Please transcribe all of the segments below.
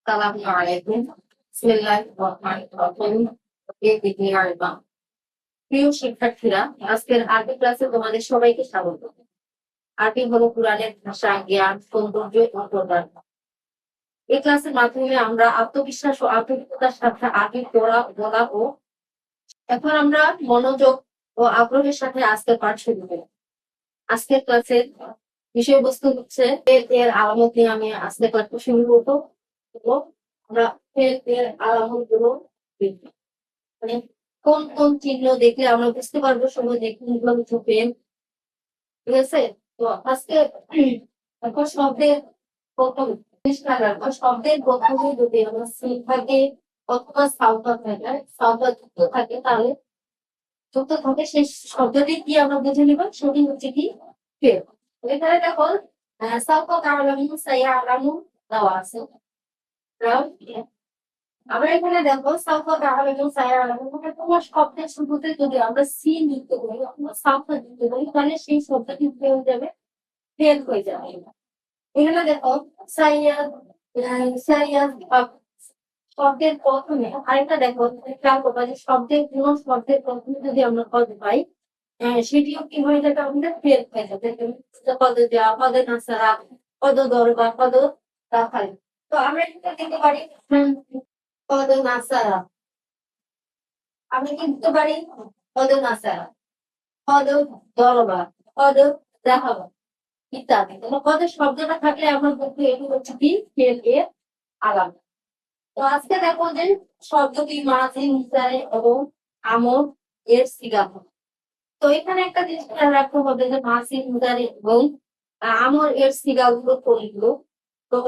আসসালামু আলাইকুম। বিসমিল্লাহির রহমানির রহিম। প্রিয় শিক্ষার্থীরা, আজকের আরবি ক্লাসে তোমাদের সবাইকে স্বাগত। আরবি হলো কুরআনের ভাষা, জ্ঞান, সৌন্দর্য এবং প্রজ্ঞান। এই ক্লাসের মাধ্যমে আমরা আত্মবিশ্বাস ও আত্মবিশ্বাসের সাথে আরবি পড়া, বলা ও এখন আমরা মনোযোগ ও আগ্রহের সাথে আজকের পাঠ শুরু করি। আজকের ক্লাসের বিষয়বস্তু হচ্ছে এর আলামত নিয়ে আমি আজকের ক্লাসটা শুরু করবো। আমরা এর আলামত গুলো দেখবো। মানে কোন কোন চিহ্ন দেখলে আমরা বুঝতে পারবো সময় দেখে পেন। ঠিক আছে? তো আজকে এখন শব্দের প্রথম শব্দের প্রথমে যদি আমরা সি থাকে অথবা সাউথ থাকে, সাউথ যুক্ত থাকে, তাহলে যুক্ত থাকে সেই শব্দটি কি আমরা বুঝে নিব, সেটি হচ্ছে কি ফেল। এখানে দেখো সাউথ আলামু সাইয়া আলামু দেওয়া আছে। আমরা এখানে দেখো সাউথ আরব এবং সাইয়া আরব তোমার শব্দের শুরুতে যদি আমরা সি যুক্ত করি অথবা সাউথ যুক্ত করি, তাহলে সেই শব্দটি ফেল যাবে, ফেল হয়ে যাবে। এখানে দেখো সাইয়াদ, সাইয়াদ শব্দের প্রথমে আরেকটা দেখো খেয়াল করবা যে শব্দের কোন শব্দের প্রথমে যদি আমরা পদ পাই, সেটিও কি হয়ে যাবে, আমাদের ফেল হয়ে যাবে। পদে দেওয়া, পদে নাসারা, পদ দরবা, পদ রাখাল। তো আমরা এটা দিতে পারি পদ নাসারা, আমি কিন্তু পারি পদ নাসারা, পদ দরবা, পদ দেখাবা ইত্যাদি। পদের শব্দটা থাকলে আমরা বলবো এটি হচ্ছে কি ফেল এর আলাদা। তো আজকে দেখো যে শব্দটি মাঝি, মুসারে এবং আমর এর সিগা। তো এখানে একটা জিনিস খেয়াল রাখতে হবে যে মাঝি, মুসারে এবং আমর এর সিগা গুলো কোনগুলো। তো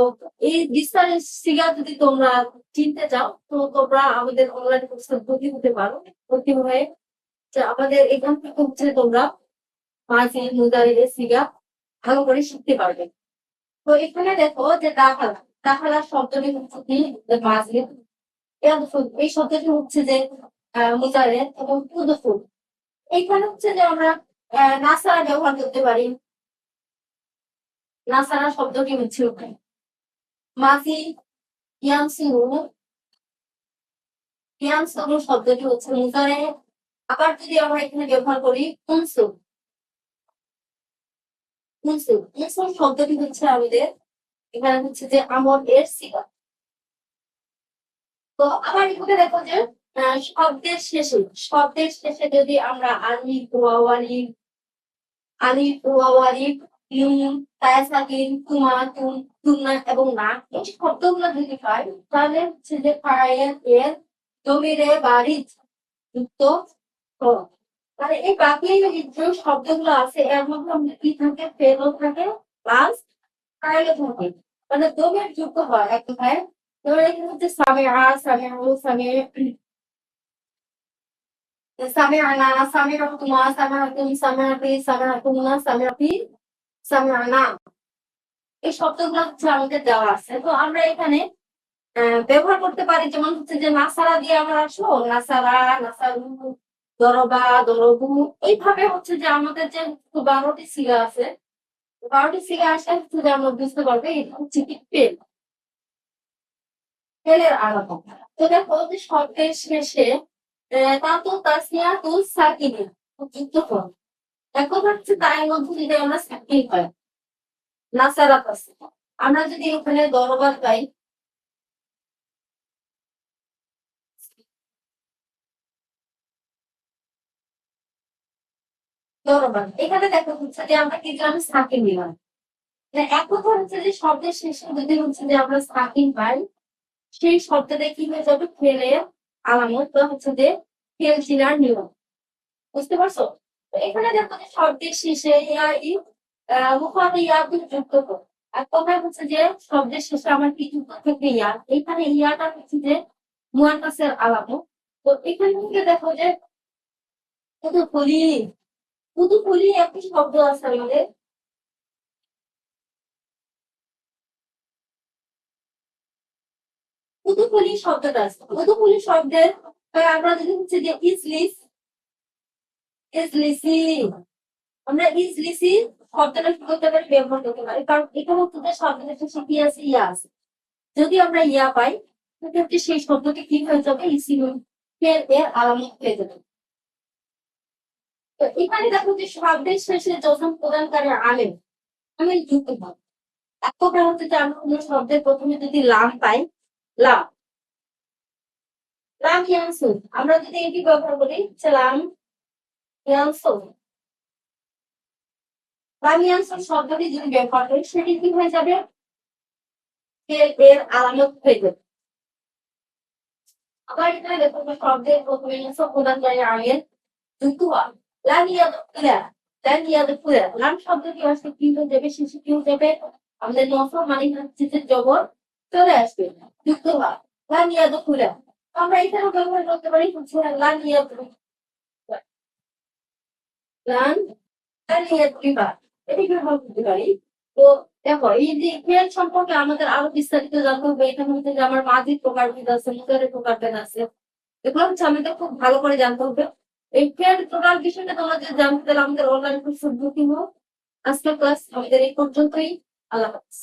এই বিস্তারের সিগা যদি তোমরা চিনতে চাও, তো তোমরা আমাদের অনলাইন কোর্সে ভর্তি হতে পারো। ভর্তি হয়ে যে আমাদের এখান থেকে হচ্ছে তোমরা মাঝি, মুসারে এর সিগা ভালো করে শিখতে পারবে। তো এখানে দেখো যে দাখালা, দাখালা শব্দটি হচ্ছে কি মাঝি, এই শব্দটি হচ্ছে যে মুজারে এবং তুদফুল। এইখানে হচ্ছে যে আমরা নাসারা ব্যবহার করতে পারি। নাসারা শব্দটি হচ্ছে মাঝি, ইয়ানসুরু, ইয়ানসুরু শব্দটি হচ্ছে মুজারে। আবার যদি আমরা এখানে ব্যবহার করি উনসুর, উনসুর, উনসুর শব্দটি হচ্ছে আমাদের এখানে হচ্ছে যে আমর এর সিগা। তো আবার এখানে দেখো যে শব্দের শেষে, শব্দের শেষে যদি আমরা আলিফ, ওয়াওয়ালি, আলিফ, ওয়াওয়ালি, নুন, তায়াসাকিন, তুমা, তুম, তুন্না এবং না, এই শব্দগুলো যদি পাই, তাহলে হচ্ছে যে ফাইল এর জমিরে বারিজ যুক্ত করো। তাহলে এই বাকি যে শব্দগুলো আছে এর মধ্যে আমাদের কি থাকে, ফেলও থাকে প্লাস ফাইলও থাকে, মানে দমের যুক্ত হয় এক কথায়। ধরো এখানে হচ্ছে সামিআ, সামিউ, সামিআনা, সামিআতুমা, সামিআতুম, সামিআতি, সামিআতুন্না, সামিআতি, সামিআনা, এই শব্দগুলো হচ্ছে আমাদের দেওয়া আছে। তো আমরা এখানে ব্যবহার করতে পারি, যেমন হচ্ছে যে নাসারা দিয়ে আমরা আসলো, নাসারা, নাসারু, দরবা, দরবু, এইভাবে হচ্ছে যে আমাদের যে 12টি সিগা আছে, 12টি সিগা আসলে হচ্ছে যে আমরা বুঝতে পারবো এটা হচ্ছে কি পেল, পেলের আলাদা। তো দেখো যে শব্দের শেষে তাতু, তাসনিয়া, তুল, সাকিনি যুক্ত হয়। এখন হচ্ছে তার মধ্যে যদি আমরা সাকিন হয় নাসারাত আছে, আমরা যদি এখানে দরবার পাই, দরবার এখানে দেখো হচ্ছে যে আমরা কিন্তু আমি সাকিন দিলাম। এক কথা হচ্ছে যে শব্দের শেষে যদি হচ্ছে যে আমরা সাকিন পাই, সেই শব্দটা কি হয়ে যাবে, ফেলের আলামত বা হচ্ছে যে ফেল চিনার নিয়ম। বুঝতে পারছো? তো এখানে দেখো যে শব্দের শেষে ইয়া ই মুখাতে ইয়া যুক্ত করো। এক কথায় হচ্ছে যে শব্দের শেষে আমার কি যুক্ত থাকে, ইয়া। এখানে ইয়াটা হচ্ছে যে মুয়ান্নাসের আলামত। তো এখান থেকে দেখো যে শুধু ফুলি, শুধু ফুলি একটি শব্দ আছে আমাদের। উদুপুলি শব্দটা আছে, উদুপুলি শব্দের আমরা যদি হচ্ছে যে ইজলিস, ইজলিসি, আমরা ইজলিসি শব্দটা কি করতে পারি, ব্যবহার করতে পারি, কারণ এখানে হচ্ছে যে শব্দটা শেষে কি আছে, ইয়া আছে। যদি আমরা ইয়া পাই সেক্ষেত্রে সেই শব্দটি কি হয়ে যাবে ইসিম ফেল এর আলামত হয়ে যাবে। তো এখানে দেখো যে শব্দের শেষে যখন প্রদানকারী আলেম আমিল যুক্ত হয়। এক প্রকার হচ্ছে যে আমরা কোনো শব্দের প্রথমে যদি লাম পাই, লাম লাম ইয়ানসুর, আমরা যদি এটি ব্যবহার করি যে লাম ইয়ানসুর, লাম ইয়ানসুর শব্দটি যদি ব্যবহার করি সেটি কি হয়ে যাবে ফেল এর আলামত হয়ে যাবে। আবার এখানে দেখো যে শব্দের প্রথমে সব প্রদানকারী আলেম যুক্ত হয়। লাম ইয়াদখুলা, লাম ইয়াদখুলা, লাম শব্দটি আসলে কি হয়ে যাবে শেষে কি হয়ে যাবে আমাদের নফর মানে হচ্ছে যে জবর চলে আসবে যুক্ত হয়। লাম ইয়াদখুলা, আমরা এখানে ব্যবহার করতে পারি হচ্ছে লাম ইয়াদখুলা, লাম লাম ইয়াদখুলা, এটি ব্যবহার করতে পারি। তো দেখো এই যে ফেল সম্পর্কে আমাদের আরো বিস্তারিত জানতে হবে। এখানে হচ্ছে যে আমার মাঝির প্রকারভেদ আছে, মুদারের প্রকারভেদ আছে, এগুলো হচ্ছে আমাদের খুব ভালো করে জানতে হবে। এই ফেয়ার টোটাল বিষয়টা তোমরা যদি জানতে তাহলে আমাদের অনলাইন কোর্স ভর্তি হোক। আজকের ক্লাস আমাদের এই পর্যন্তই। আল্লাহ হাফেজ।